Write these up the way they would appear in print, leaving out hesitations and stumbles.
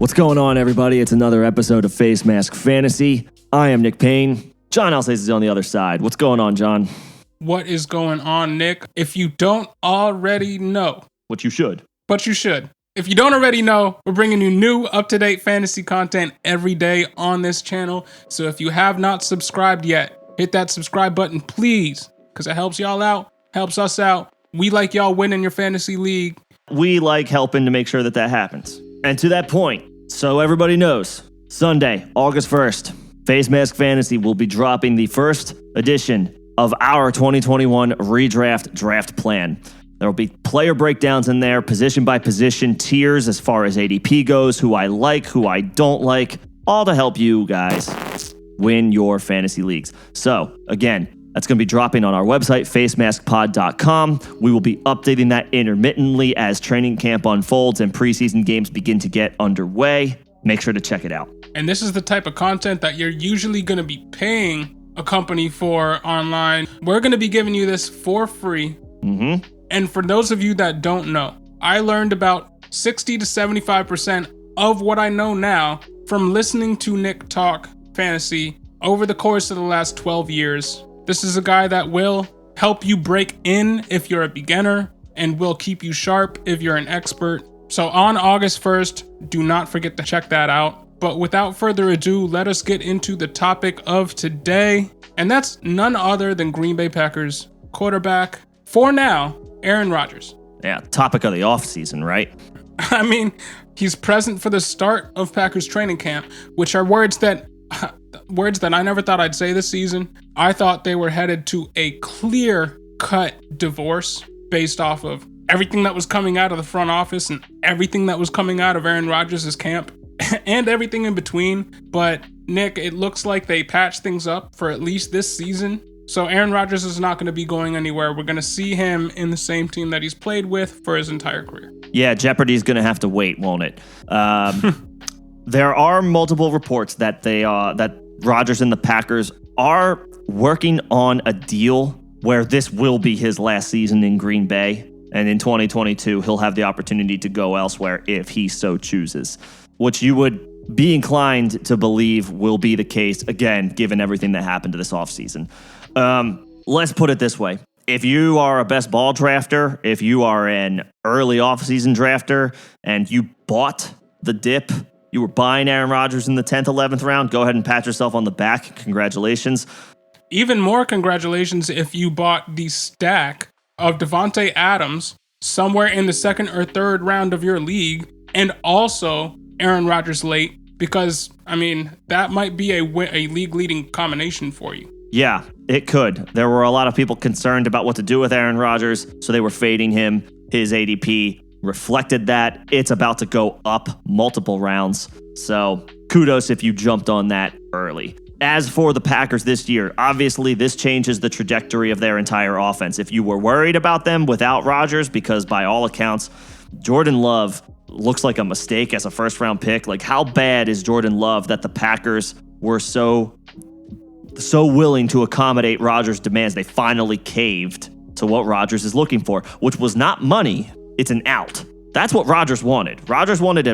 What's going on, everybody? It's another episode of Facemask Fantasy. I am Nick Payne. John Alsace is on the other side. What's going on, John? What is going on, Nick? If you don't already know. What you should. But you should. If you don't already know, we're bringing you new, up-to-date fantasy content every day on this channel. So if you have not subscribed yet, hit that subscribe button, please, because it helps y'all out, helps us out. We like y'all winning your fantasy league. We like helping to make sure that that happens. And to that point, so everybody knows, Sunday, August 1st, Facemask Fantasy will be dropping the first edition of our 2021 Redraft draft plan. There will be player breakdowns in there, position by position, tiers as far as ADP goes, who I like, who I don't like, all to help you guys win your fantasy leagues. So, again, that's going to be dropping on our website, facemaskpod.com. We will be updating that intermittently as training camp unfolds and preseason games begin to get underway. Make sure to check it out. And this is the type of content that you're usually going to be paying a company for online. We're going to be giving you this for free. Mm-hmm. And for those of you that don't know, I learned about 60 to 75% of what I know now from listening to Nick talk fantasy over the course of the last 12 years. This is a guy that will help you break in if you're a beginner and will keep you sharp if you're an expert. So on August 1st, do not forget to check that out. But without further ado, let us get into the topic of today. And that's none other than Green Bay Packers quarterback, for now, Aaron Rodgers. Yeah, topic of the offseason, right? I mean, he's present for the start of Packers training camp, which are words that I never thought I'd say this season. I thought they were headed to a clear-cut divorce based off of everything that was coming out of the front office and everything that was coming out of Aaron Rodgers' camp and everything in between. But Nick, it looks like they patched things up for at least this season. So Aaron Rodgers is not going to be going anywhere. We're going to see him in the same team that he's played with for his entire career. Yeah, Jeopardy's going to have to wait, won't it? There are multiple reports that that Rodgers and the Packers are working on a deal where this will be his last season in Green Bay. And in 2022, he'll have the opportunity to go elsewhere if he so chooses, which you would be inclined to believe will be the case, again, given everything that happened to this offseason. Let's put it this way. If you are a best ball drafter, if you are an early offseason drafter, and you bought the dip, you were buying Aaron Rodgers in the 10th, 11th round, go ahead and pat yourself on the back. Congratulations. Even more congratulations if you bought the stack of Davante Adams somewhere in the second or third round of your league, and also Aaron Rodgers late, because, I mean, that might be a league-leading combination for you. Yeah, it could. There were a lot of people concerned about what to do with Aaron Rodgers, so they were fading him. His ADP reflected that. It's about to go up multiple rounds, so kudos if you jumped on that early. As for the Packers this year, obviously this changes the trajectory of their entire offense. If you were worried about them without Rodgers, because by all accounts, Jordan Love looks like a mistake as a first-round pick. Like, how bad is Jordan Love that the Packers were so willing to accommodate Rodgers' demands? They finally caved to what Rodgers is looking for, which was not money. It's an out. That's what Rodgers wanted. Rodgers wanted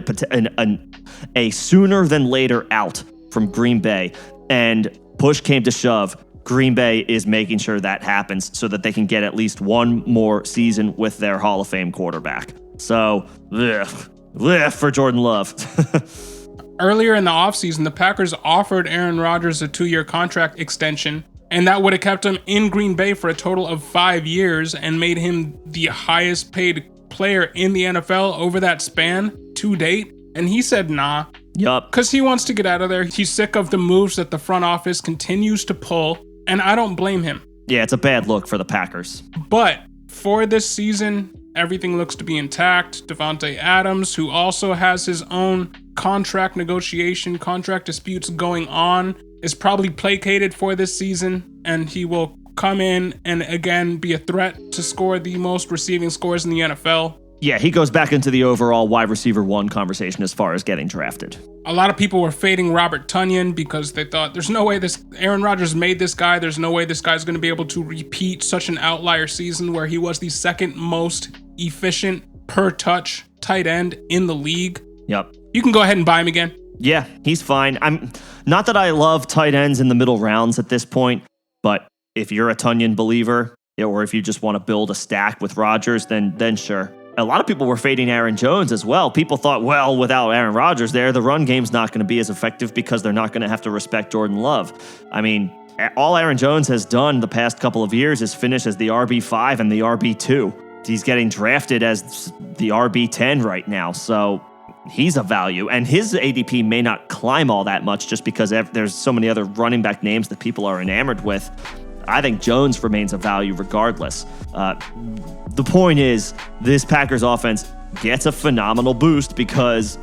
a sooner than later out from Green Bay, and push came to shove. Green Bay is making sure that happens so that they can get at least one more season with their Hall of Fame quarterback. So, for Jordan Love. Earlier in the offseason, the Packers offered Aaron Rodgers a 2-year contract extension, and that would have kept him in Green Bay for a total of 5 years and made him the highest paid player in the NFL over that span to date. And he said nah. Yup. Because he wants to get out of there. He's sick of the moves that the front office continues to pull, and I don't blame him. Yeah, it's a bad look for the Packers. But for this season, everything looks to be intact. Davante Adams, who also has his own contract disputes going on, is probably placated for this season, and he will come in and again be a threat to score the most receiving scores in the NFL. Yeah, he goes back into the overall wide receiver 1 conversation as far as getting drafted. A lot of people were fading Robert Tonyan because they thought there's no way Aaron Rodgers made this guy. There's no way this guy's going to be able to repeat such an outlier season where he was the second most efficient per touch tight end in the league. Yep. you can go ahead and buy him again. Yeah, he's fine. I'm not that I love tight ends in the middle rounds at this point, but if you're a Tonyan believer, or if you just want to build a stack with Rodgers, then sure. A lot of people were fading Aaron Jones as well. People thought, well, without Aaron Rodgers there, the run game's not going to be as effective because they're not going to have to respect Jordan Love. I mean, all Aaron Jones has done the past couple of years is finish as the RB5 and the RB2. He's getting drafted as the RB10 right now, so he's a value. And his ADP may not climb all that much just because there's so many other running back names that people are enamored with. I think Jones remains a value regardless. The point is, this Packers offense gets a phenomenal boost because,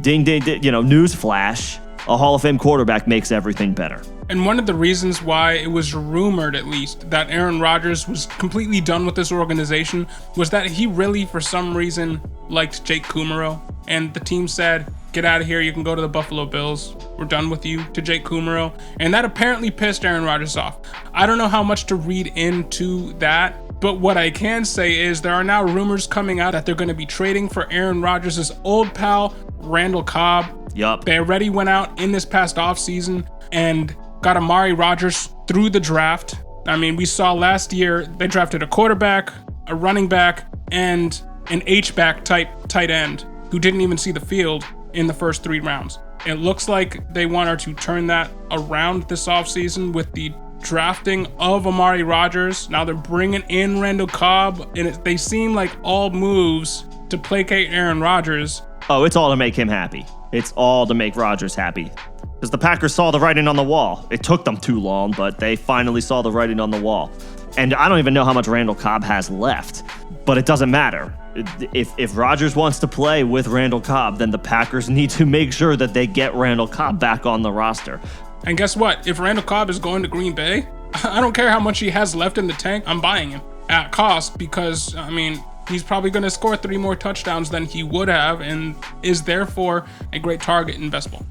ding, ding, ding, news flash, a Hall of Fame quarterback makes everything better. And one of the reasons why it was rumored, at least, that Aaron Rodgers was completely done with this organization was that he really, for some reason, liked Jake Kumaro. And the team said, get out of here, you can go to the Buffalo Bills. We're done with you, to Jake Kumaro. And that apparently pissed Aaron Rodgers off. I don't know how much to read into that, but what I can say is there are now rumors coming out that they're going to be trading for Aaron Rodgers' old pal, Randall Cobb. Yup. They already went out in this past offseason and got Amari Rodgers through the draft. I mean, we saw last year they drafted a quarterback, a running back, and an H-back type tight end who didn't even see the field in the first 3 rounds. It looks like they wanted to turn that around this offseason with the drafting of Amari Rodgers. Now they're bringing in Randall Cobb, and they seem like all moves to placate Aaron Rodgers. Oh, it's all to make him happy. It's all to make Rodgers happy. Because the Packers saw the writing on the wall. It took them too long, but they finally saw the writing on the wall. And I don't even know how much Randall Cobb has left, but it doesn't matter. If Rodgers wants to play with Randall Cobb, then the Packers need to make sure that they get Randall Cobb back on the roster. And guess what? If Randall Cobb is going to Green Bay, I don't care how much he has left in the tank, I'm buying him at cost because, I mean, he's probably going to score 3 more touchdowns than he would have and is therefore a great target investable.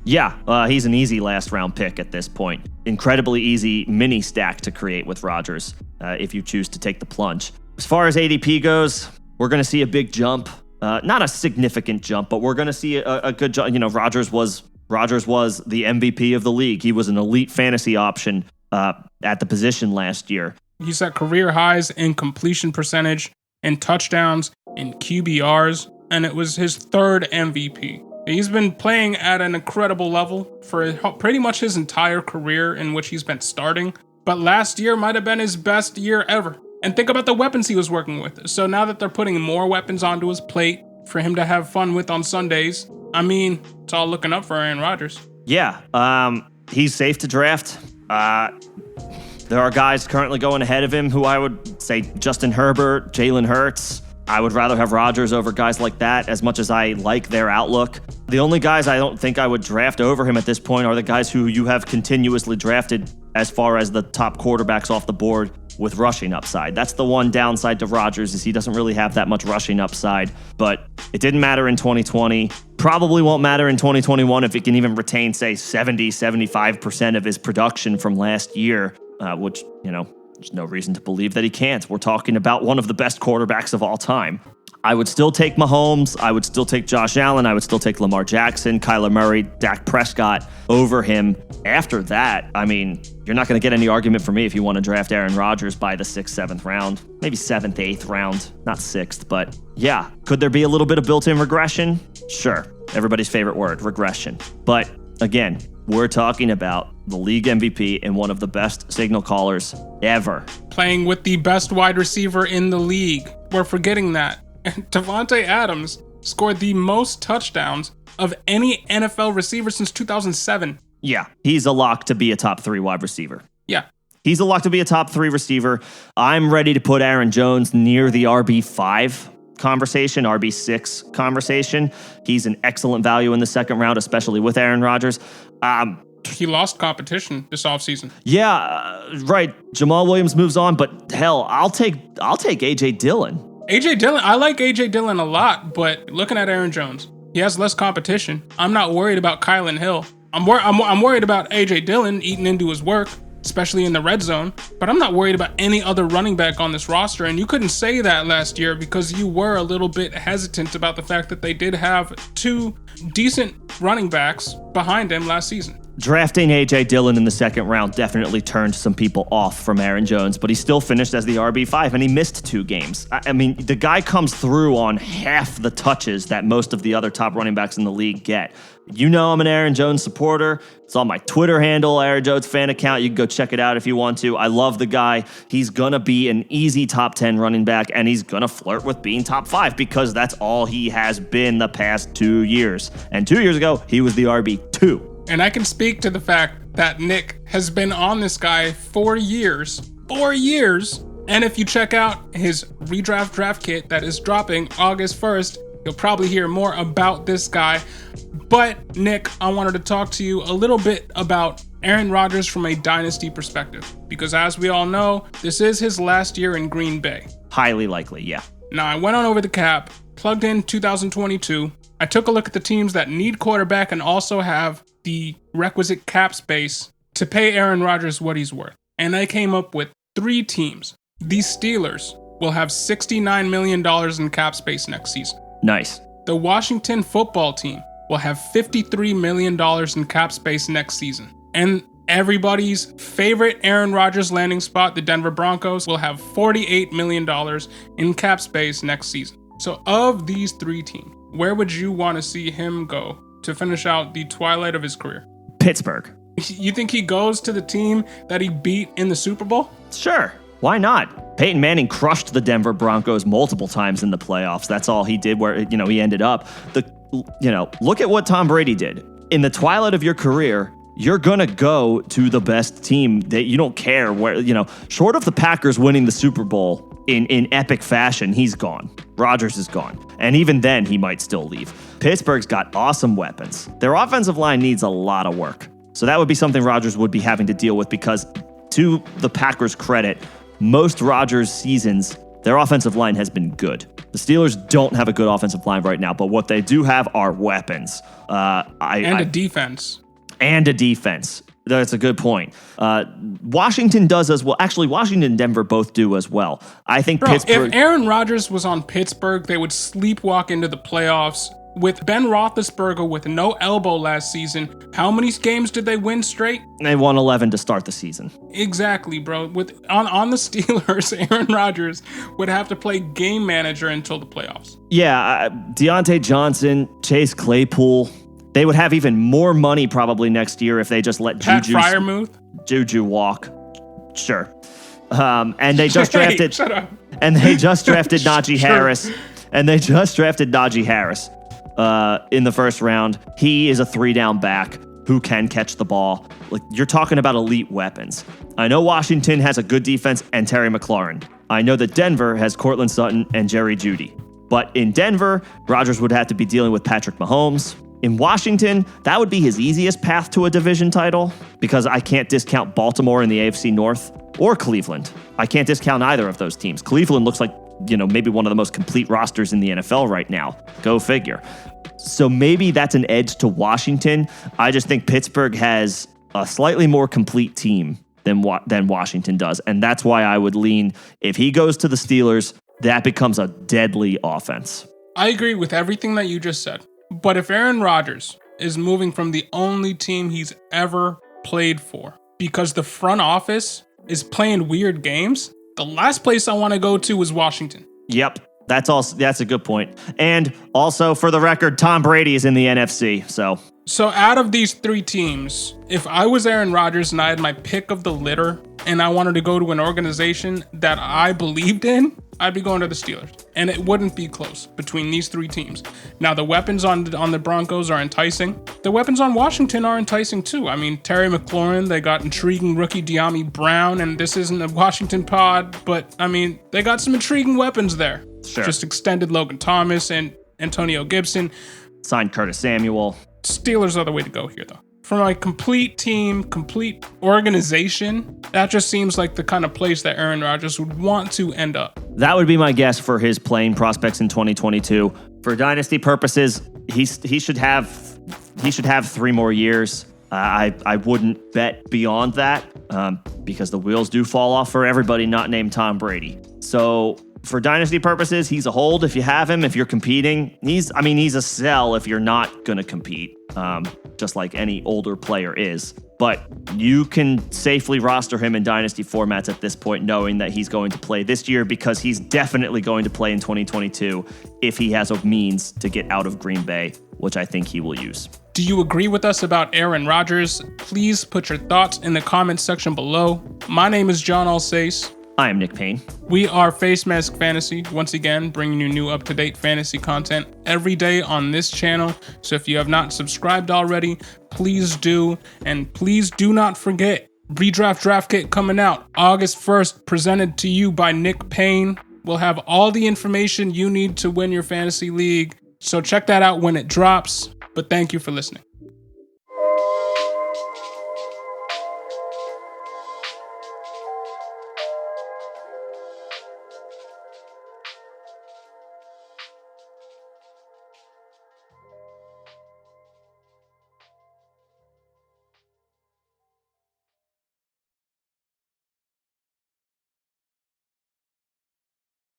Yeah, he's an easy last round pick at this point. Incredibly easy mini stack to create with Rodgers if you choose to take the plunge. As far as ADP goes, we're going to see a big jump. Not a significant jump, but we're going to see a good jump. Rodgers was the MVP of the league. He was an elite fantasy option at the position last year. He set career highs in completion percentage, in touchdowns, in QBRs, and it was his 3rd MVP. He's been playing at an incredible level for pretty much his entire career in which he's been starting, but last year might have been his best year ever. And think about the weapons he was working with. So now that they're putting more weapons onto his plate for him to have fun with on Sundays, I mean, it's all looking up for Aaron Rodgers. Yeah, he's safe to draft. There are guys currently going ahead of him who I would say Justin Herbert, Jalen Hurts. I would rather have Rodgers over guys like that as much as I like their outlook. The only guys I don't think I would draft over him at this point are the guys who you have continuously drafted as far as the top quarterbacks off the board with rushing upside. That's the one downside to Rodgers is he doesn't really have that much rushing upside, but it didn't matter in 2020. Probably won't matter in 2021 if he can even retain, say, 75% of his production from last year, which, there's no reason to believe that he can't. We're talking about one of the best quarterbacks of all time. I would still take Mahomes. I would still take Josh Allen. I would still take Lamar Jackson, Kyler Murray, Dak Prescott over him. After that, I mean, you're not going to get any argument from me if you want to draft Aaron Rodgers by the 6th, 7th round, maybe 7th, 8th round, not 6th. But yeah, could there be a little bit of built-in regression? Sure. Everybody's favorite word, regression. But again, we're talking about the league MVP and one of the best signal callers ever. Playing with the best wide receiver in the league. We're forgetting that. Davante Adams scored the most touchdowns of any NFL receiver since 2007. Yeah, he's a lock to be a top 3 wide receiver. Yeah. He's a lock to be a top 3 receiver. I'm ready to put Aaron Jones near the RB5 conversation, RB6 conversation. He's an excellent value in the 2nd round, especially with Aaron Rodgers. He lost competition this offseason. Yeah, right. Jamal Williams moves on, but hell, I'll take A.J. Dillon. A.J. Dillon, I like A.J. Dillon a lot, but looking at Aaron Jones, he has less competition. I'm not worried about Kylan Hill. I'm worried about A.J. Dillon eating into his work. especially in the red zone. But I'm not worried about any other running back on this roster. And you couldn't say that last year because you were a little bit hesitant about the fact that they did have 2 decent running backs behind him last season. Drafting A.J. Dillon in the second round definitely turned some people off from Aaron Jones, but he still finished as the RB5, and he missed 2 games. I mean, the guy comes through on half the touches that most of the other top running backs in the league get. You know I'm an Aaron Jones supporter. It's on my Twitter handle, Aaron Jones fan account. You can go check it out if you want to. I love the guy. He's going to be an easy top 10 running back, and he's going to flirt with being top 5 because that's all he has been the past 2 years. And 2 years ago, he was the RB2. And I can speak to the fact that Nick has been on this guy for years. 4 years. And if you check out his redraft draft kit that is dropping August 1st, you'll probably hear more about this guy. But Nick, I wanted to talk to you a little bit about Aaron Rodgers from a dynasty perspective. Because as we all know, this is his last year in Green Bay. Highly likely, yeah. Now, I went on over the cap, plugged in 2022. I took a look at the teams that need quarterback and also have the requisite cap space to pay Aaron Rodgers what he's worth. And I came up with 3 teams. The Steelers will have $69 million in cap space next season. Nice. The Washington football team will have $53 million in cap space next season. And everybody's favorite Aaron Rodgers landing spot, the Denver Broncos, will have $48 million in cap space next season. So of these 3 teams, where would you want to see him go to finish out the twilight of his career? Pittsburgh. You think he goes to the team that he beat in the Super Bowl? Sure. Why not? Peyton Manning crushed the Denver Broncos multiple times in the playoffs. That's all he did where, he ended up. Look at what Tom Brady did. In the twilight of your career, you're going to go to the best team that you don't care where, short of the Packers winning the Super Bowl in epic fashion, he's gone. Rodgers is gone. And even then, he might still leave. Pittsburgh's got awesome weapons. Their offensive line needs a lot of work. So that would be something Rodgers would be having to deal with because, to the Packers' credit, most Rodgers seasons, their offensive line has been good. The Steelers don't have a good offensive line right now, but what they do have are weapons. A defense. And a defense. That's a good point. Washington does as well. Actually, Washington and Denver both do as well. I think Pittsburgh... If Aaron Rodgers was on Pittsburgh, they would sleepwalk into the playoffs. With Ben Roethlisberger with no elbow last season, how many games did they win straight? They won 11 to start the season. Exactly, bro. On the Steelers, Aaron Rodgers would have to play game manager until the playoffs. Yeah, Deontay Johnson, Chase Claypool, they would have even more money probably next year if they just let Juju walk. Sure. And they just drafted... Shut up. And they just drafted Najee Harris. And they just drafted Najee Harris in the first round. He is a 3-down back who can catch the ball. Like, you're talking about elite weapons. I know Washington has a good defense and Terry McLaurin. I know that Denver has Cortland Sutton and Jerry Jeudy. But in Denver, Rodgers would have to be dealing with Patrick Mahomes. In Washington, that would be his easiest path to a division title because I can't discount Baltimore in the AFC North or Cleveland. I can't discount either of those teams. Cleveland looks like maybe one of the most complete rosters in the NFL right now. Go figure. So maybe that's an edge to Washington. I just think Pittsburgh has a slightly more complete team than Washington does. And that's why I would lean, if he goes to the Steelers, that becomes a deadly offense. I agree with everything that you just said. But if Aaron Rodgers is moving from the only team he's ever played for because the front office is playing weird games, the last place I want to go to is Washington. Yep, that's a good point. And also, for the record, Tom Brady is in the NFC. So out of these 3 teams, if I was Aaron Rodgers and I had my pick of the litter and I wanted to go to an organization that I believed in, I'd be going to the Steelers. And it wouldn't be close between these 3 teams. Now, the weapons on the Broncos are enticing. The weapons on Washington are enticing too. I mean, Terry McLaurin, they got intriguing rookie De'Ami Brown, and this isn't a Washington pod, but I mean, they got some intriguing weapons there. Sure. Just extended Logan Thomas and Antonio Gibson. Signed Curtis Samuel. Steelers are the way to go here, though. From a complete team, complete organization, that just seems like the kind of place that Aaron Rodgers would want to end up. That would be my guess for his playing prospects in 2022. For dynasty purposes, he should have 3 more years. I wouldn't bet beyond that. because the wheels do fall off for everybody not named Tom Brady. So for dynasty purposes, he's a hold if you have him. If you're competing, he's a sell if you're not going to compete, just like any older player is. But you can safely roster him in dynasty formats at this point, knowing that he's going to play this year because he's definitely going to play in 2022 if he has a means to get out of Green Bay, which I think he will use. Do you agree with us about Aaron Rodgers? Please put your thoughts in the comments section below. My name is John Alsace. I am Nick Payne. We are Facemask Fantasy, once again, bringing you new up-to-date fantasy content every day on this channel. So if you have not subscribed already, please do. And please do not forget, Redraft Draft Kit coming out August 1st, presented to you by Nick Payne. We'll have all the information you need to win your fantasy league. So check that out when it drops. But thank you for listening.